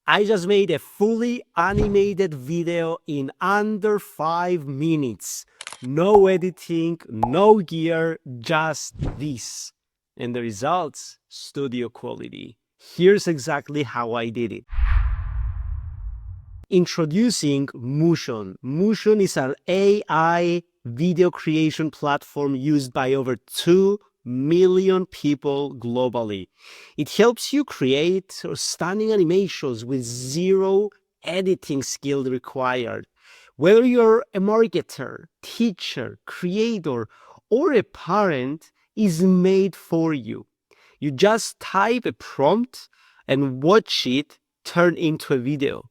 I just made a fully animated video in under 5 minutes. No editing, no gear, just this. And the results, studio quality. Here's exactly how I did it. Introducing Mootion. Mootion is an AI video creation platform used by over 2 million people globally. It helps you create stunning animations with zero editing skill required. Whether you're a marketer, teacher, creator, or a parent, is made for you. You just type a prompt and watch it turn into a video.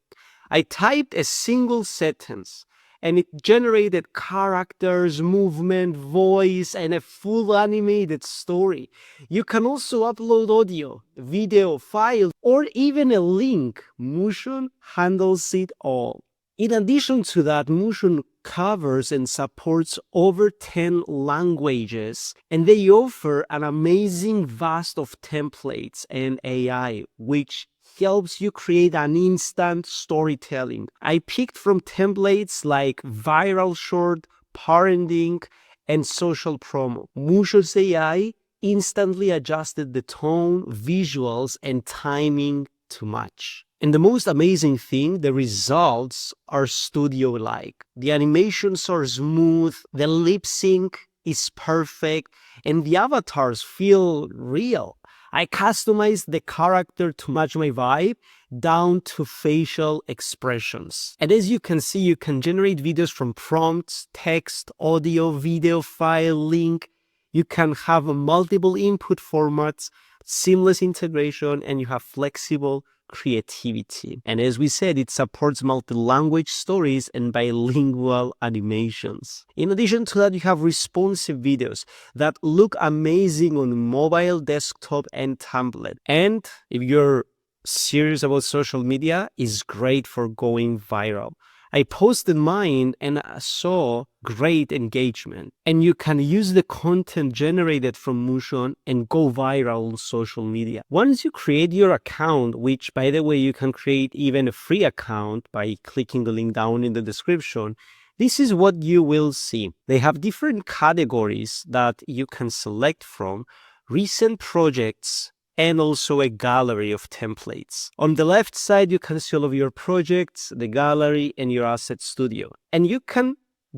I typed a single sentence and it generated characters, movement, voice, and a full animated story. You can also upload audio, video, file, or even a link. Mootion handles it all. In addition to that, Mootion covers and supports over 10 languages, and they offer an amazing vast of templates and AI, which helps you create an instant storytelling. I picked from templates like viral short, parenting, and social promo. Mooshon's AI instantly adjusted the tone, visuals, and timing to match. And the most amazing thing, the results are studio-like. The animations are smooth, the lip sync is perfect, and the avatars feel real. I customized the character to match my vibe down to facial expressions. And as you can see, you can generate videos from prompts, text, audio, video, file, link. You can have multiple input formats, seamless integration, and you have flexible creativity. And as we said, it supports multi-language stories and bilingual animations. In addition to that, you have responsive videos that look amazing on mobile, desktop, and tablet. And if you're serious about social media, it's great for going viral. I posted mine and I saw great engagement. And you can use the content generated from Mootion and go viral on social media. Once you create your account, which by the way, you can create even a free account by clicking the link down in the description, this is what you will see. They have different categories that you can select from, recent projects, and also a gallery of templates. On the left side, you can see all of your projects, the gallery, and your asset studio. And you can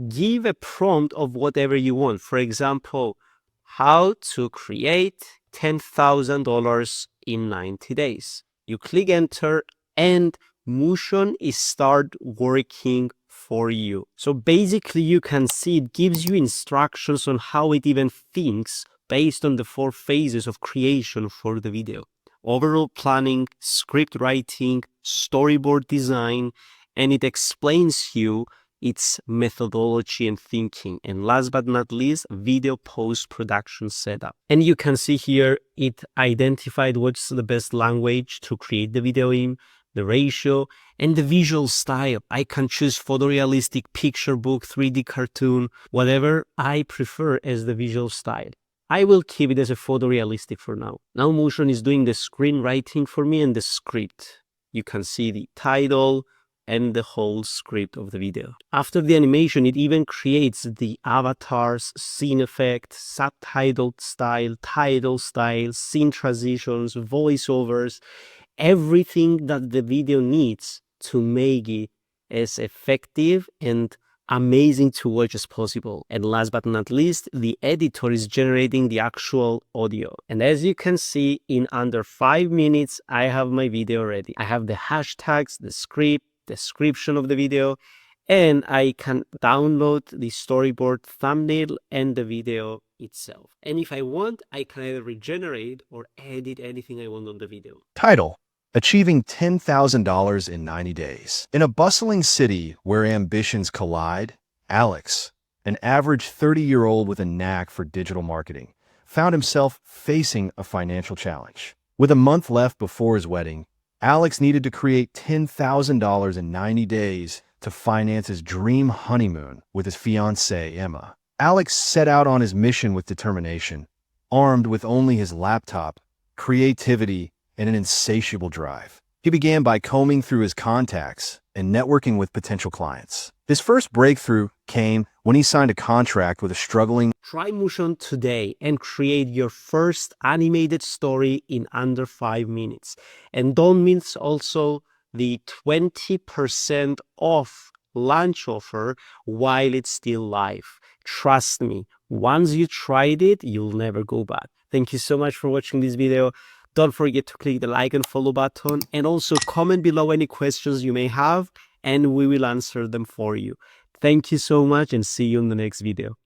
give a prompt of whatever you want. For example, how to create $10,000 in 90 days. You click enter and Mootion is start working for you. So basically you can see it gives you instructions on how it even thinks based on the 4 phases of creation for the video. Overall planning, script writing, storyboard design, and it explains you its methodology and thinking. And last but not least, video post-production setup. And you can see here, it identified what's the best language to create the video in, the ratio, and the visual style. I can choose photorealistic picture book, 3D cartoon, whatever I prefer as the visual style. I will keep it as a photorealistic for now. Now Mootion is doing the screenwriting for me and the script. You can see the title and the whole script of the video. After the animation, it even creates the avatars, scene effect, subtitled style, title style, scene transitions, voiceovers, everything that the video needs to make it as effective and amazing to watch as possible. And last but not least, the editor is generating the actual audio. And as you can see, in under 5 minutes, I have my video ready. I have the hashtags, the script, description of the video, and I can download the storyboard thumbnail and the video itself. And if I want, I can either regenerate or edit anything I want on the video. Title: Achieving $10,000 in 90 days. In a bustling city where ambitions collide, Alex, an average 30-year-old with a knack for digital marketing, found himself facing a financial challenge. With a month left before his wedding, Alex needed to create $10,000 in 90 days to finance his dream honeymoon with his fiancée, Emma. Alex set out on his mission with determination, armed with only his laptop, creativity, and an insatiable drive. He began by combing through his contacts and networking with potential clients. His first breakthrough came when he signed a contract with a struggling. Try Mootion today and create your first animated story in under 5 minutes. And don't miss also the 20% off launch offer while it's still live. Trust me, once you tried it, you'll never go back. Thank you so much for watching this video. Don't forget to click the like and follow button, and also comment below any questions you may have, and we will answer them for you. Thank you so much, and see you in the next video.